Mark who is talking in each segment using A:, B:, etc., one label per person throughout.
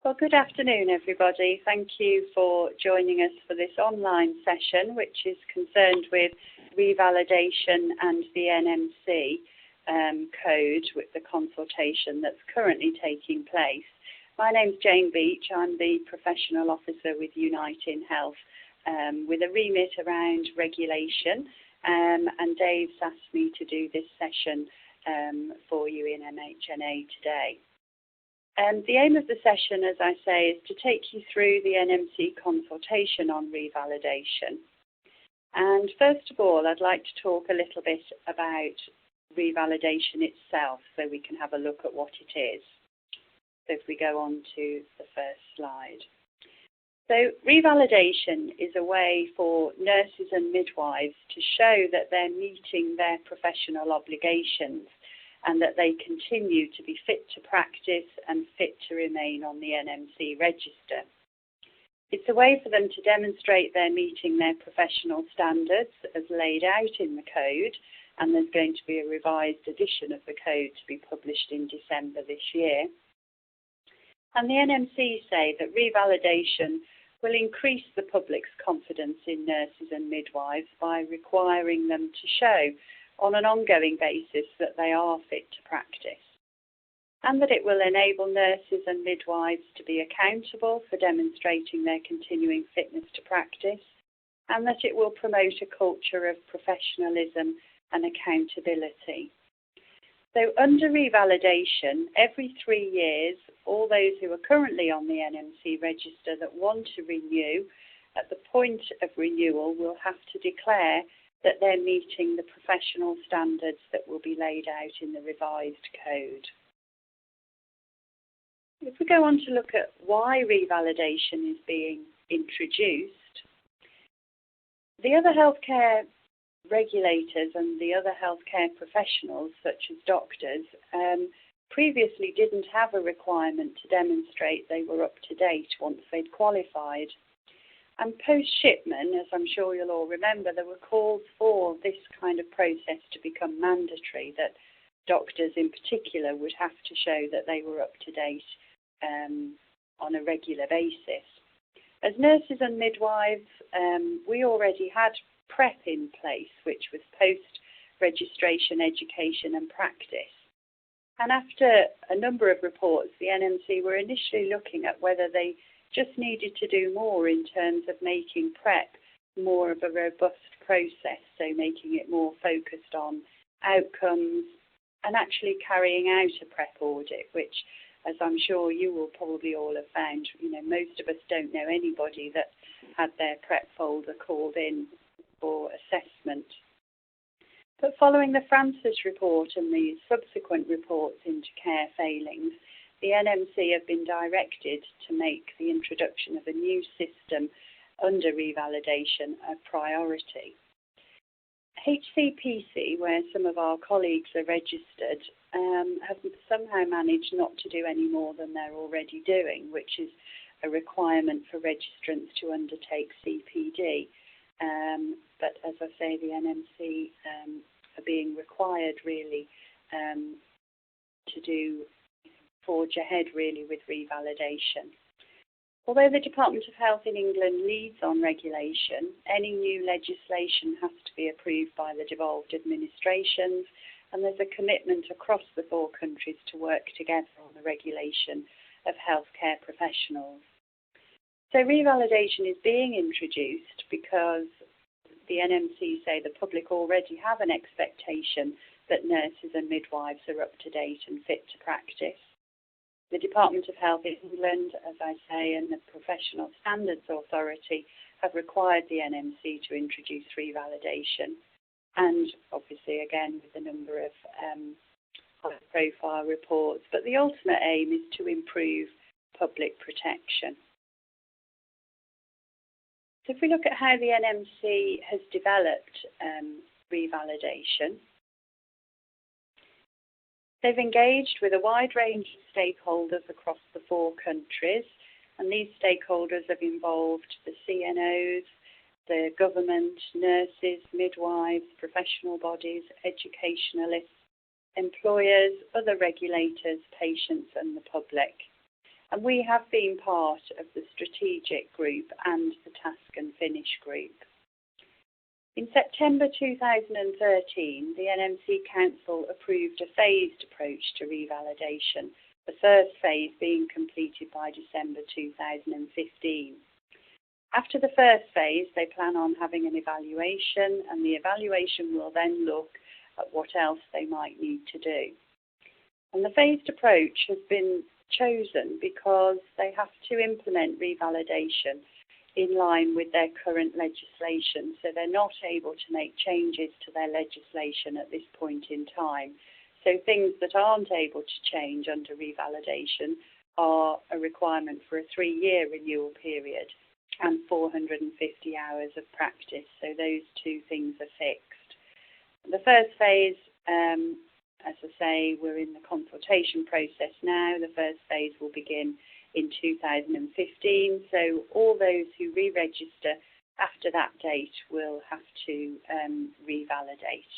A: Well, good afternoon, everybody. Thank you for joining us for this online session, which is concerned with revalidation and the NMC code with the consultation that's currently taking place. My name's Jane Beach. I'm the Professional Officer with Unite in Health with a remit around regulation, and Dave's asked me to do this session for you in MHNA today. The aim of the session, as I say, is to take you through the NMC consultation on revalidation. And first of all, I'd like to talk a little bit about revalidation itself so we can have a look at what it is. So if we go on to the first slide. So revalidation is a way for nurses and midwives to show that they're meeting their professional obligations and that they continue to be fit to practice and fit to remain on the NMC register. It's a way for them to demonstrate they're meeting their professional standards as laid out in the code, and there's going to be a revised edition of the code to be published in December this year. And the NMC say that revalidation will increase the public's confidence in nurses and midwives by requiring them to show on an ongoing basis that they are fit to practice, and that it will enable nurses and midwives to be accountable for demonstrating their continuing fitness to practice, and that it will promote a culture of professionalism and accountability. So under revalidation, every 3 years, all those who are currently on the NMC register that want to renew, at the point of renewal will have to declare that they're meeting the professional standards that will be laid out in the revised code. If we go on to look at why revalidation is being introduced, the other healthcare regulators and the other healthcare professionals, such as doctors, previously didn't have a requirement to demonstrate they were up to date once they'd qualified. And post-shipment, as I'm sure you'll all remember, there were calls for this kind of process to become mandatory, that doctors in particular would have to show that they were up to date on a regular basis. As nurses and midwives, we already had PrEP in place, which was post-registration education and practice. And after a number of reports, the NMC were initially looking at whether they just needed to do more in terms of making PrEP more of a robust process, so making it more focused on outcomes and actually carrying out a PrEP audit, which, as I'm sure you will probably all have found, most of us don't know anybody that had their PrEP folder called in for assessment. But following the Francis report and the subsequent reports into care failings, the NMC have been directed to make the introduction of a new system under revalidation a priority. HCPC, where some of our colleagues are registered, have somehow managed not to do any more than they're already doing, which is a requirement for registrants to undertake CPD. But as I say, the NMC are being required really to forge ahead really with revalidation. Although the Department of Health in England leads on regulation, any new legislation has to be approved by the devolved administrations, and there's a commitment across the 4 countries to work together on the regulation of healthcare professionals. So revalidation is being introduced because the NMC say the public already have an expectation that nurses and midwives are up to date and fit to practice. The Department of Health in England, as I say, and the Professional Standards Authority have required the NMC to introduce revalidation. And obviously, again, with a number of high-profile reports. But the ultimate aim is to improve public protection. So if we look at how the NMC has developed revalidation, they've engaged with a wide range of stakeholders across the 4 countries, and these stakeholders have involved the CNOs, the government, nurses, midwives, professional bodies, educationalists, employers, other regulators, patients and the public. And we have been part of the strategic group and the task and finish group. In September 2013, the NMC Council approved a phased approach to revalidation, the first phase being completed by December 2015. After the first phase, they plan on having an evaluation, and the evaluation will then look at what else they might need to do. And the phased approach has been chosen because they have to implement revalidation in line with their current legislation, so they're not able to make changes to their legislation at this point in time. So things that aren't able to change under revalidation are a requirement for a 3-year renewal period and 450 hours of practice. So those two things are fixed. The first phase, as I say, we're in the consultation process now. The first phase will begin in 2015. So all those who re-register after that date will have to revalidate.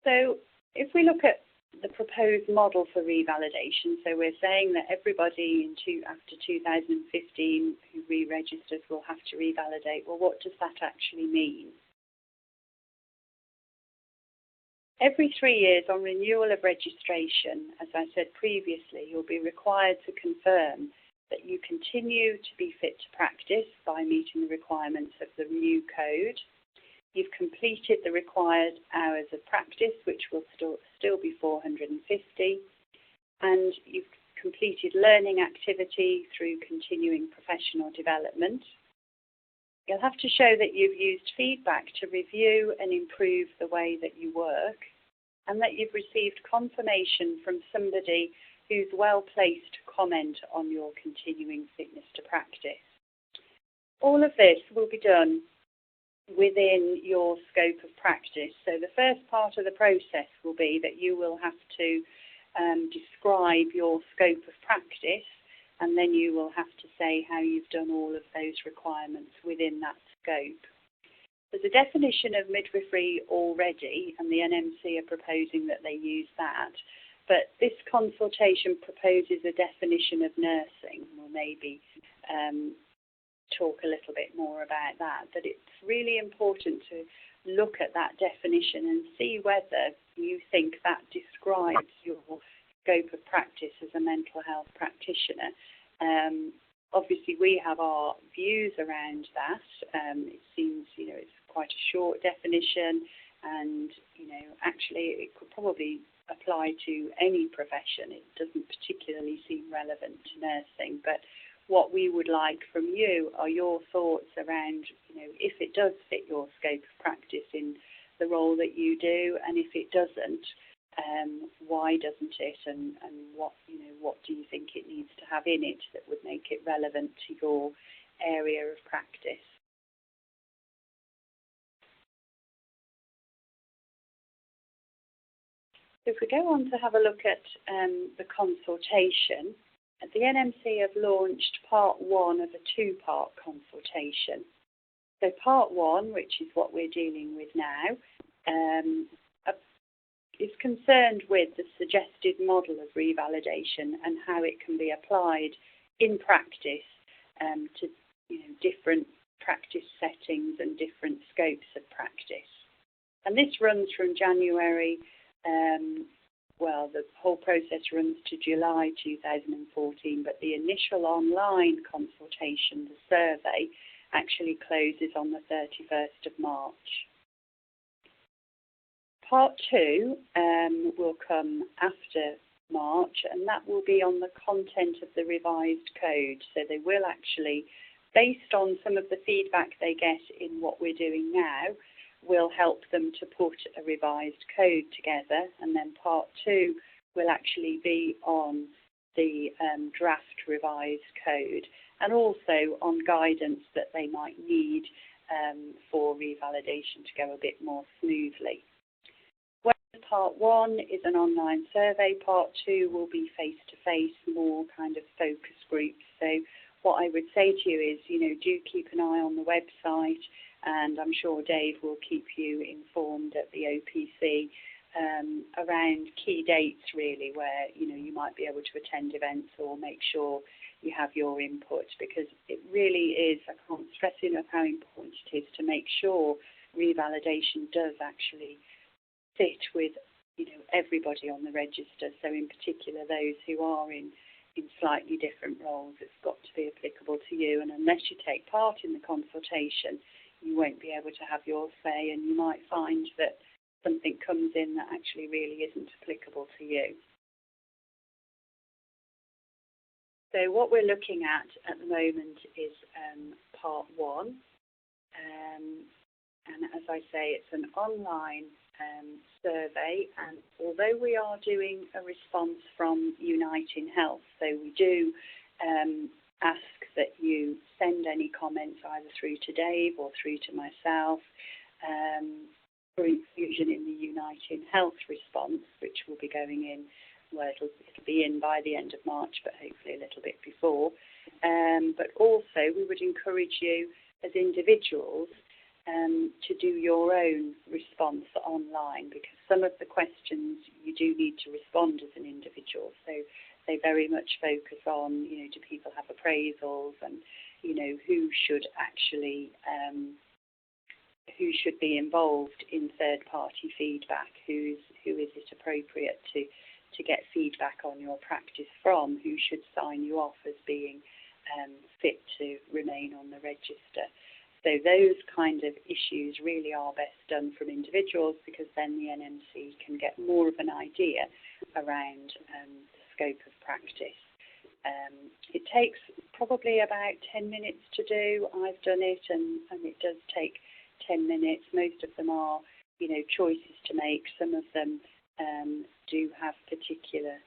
A: So if we look at the proposed model for revalidation, so we're saying that everybody after 2015 who re-registers will have to revalidate. Well, what does that actually mean? Every 3 years on renewal of registration, as I said previously, you'll be required to confirm that you continue to be fit to practice by meeting the requirements of the new code. You've completed the required hours of practice, which will still be 450, and you've completed learning activity through continuing professional development. You'll have to show that you've used feedback to review and improve the way that you work, and that you've received confirmation from somebody who's well placed to comment on your continuing fitness to practice. All of this will be done within your scope of practice. So the first part of the process will be that you will have to describe your scope of practice, and then you will have to say how you've done all of those requirements within that scope. There's a definition of midwifery already, and the NMC are proposing that they use that. But this consultation proposes a definition of nursing. We'll maybe talk a little bit more about that. But it's really important to look at that definition and see whether you think that describes your scope of practice as a mental health practitioner. Obviously, we have our views around that. It seems, it's quite a short definition, and, actually it could probably apply to any profession. It doesn't particularly seem relevant to nursing, but what we would like from you are your thoughts around, if it does fit your scope of practice in the role that you do, and if it doesn't, why doesn't it, and what do you think it needs to have in it that would make it relevant to your area of practice. So if we go on to have a look at the consultation, the NMC have launched part 1 of a 2-part consultation. So part 1, which is what we're dealing with now, is concerned with the suggested model of revalidation and how it can be applied in practice to different practice settings and different scopes of practice. And this runs from January, the whole process runs to July 2014, but the initial online consultation, the survey, actually closes on the 31st of March. Part 2 will come after March, and that will be on the content of the revised code. So they will actually, based on some of the feedback they get in what we're doing now, will help them to put a revised code together, and then part 2 will actually be on the draft revised code, and also on guidance that they might need for revalidation to go a bit more smoothly. Whereas part 1 is an online survey, part 2 will be face-to-face, more kind of focus groups. So what I would say to you is, do keep an eye on the website, and I'm sure Dave will keep you informed at the OPC around key dates really where you might be able to attend events or make sure you have your input, because it really is, I can't stress enough how important it is to make sure revalidation does actually fit with everybody on the register. So in particular those who are in slightly different roles, it's got to be applicable to you, and unless you take part in the consultation you won't be able to have your say, and you might find that something comes in that actually really isn't applicable to you. So what we're looking at the moment is part 1, and as I say, it's an online survey, and although we are doing a response from Uniting Health, so we do ask that you send any comments either through to Dave or through to myself for inclusion in the Uniting Health response, which will be going in, well, it'll be in by the end of March, but hopefully a little bit before. But also we would encourage you as individuals to do your own response online, because some of the questions you do need to respond as an individual. So they very much focus on, do people have appraisals, and, who should actually, who should be involved in third-party feedback, who is it appropriate to get feedback on your practice from, who should sign you off as being fit to remain on the register. So those kind of issues really are best done from individuals, because then the NMC can get more of an idea around the scope of practice. It takes probably about 10 minutes to do. I've done it, and it does take 10 minutes. Most of them are, choices to make. Some of them do have particular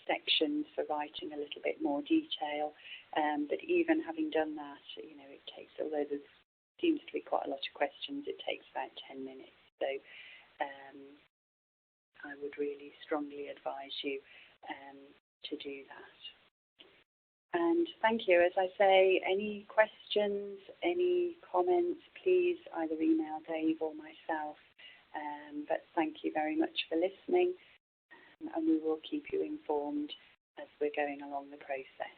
A: sections for writing a little bit more detail. But even having done that, it takes, although there seems to be quite a lot of questions, it takes about 10 minutes. So I would really strongly advise you to do that. And thank you. As I say, any questions, any comments, please either email Dave or myself. But thank you very much for listening, and we will keep you informed as we're going along the process.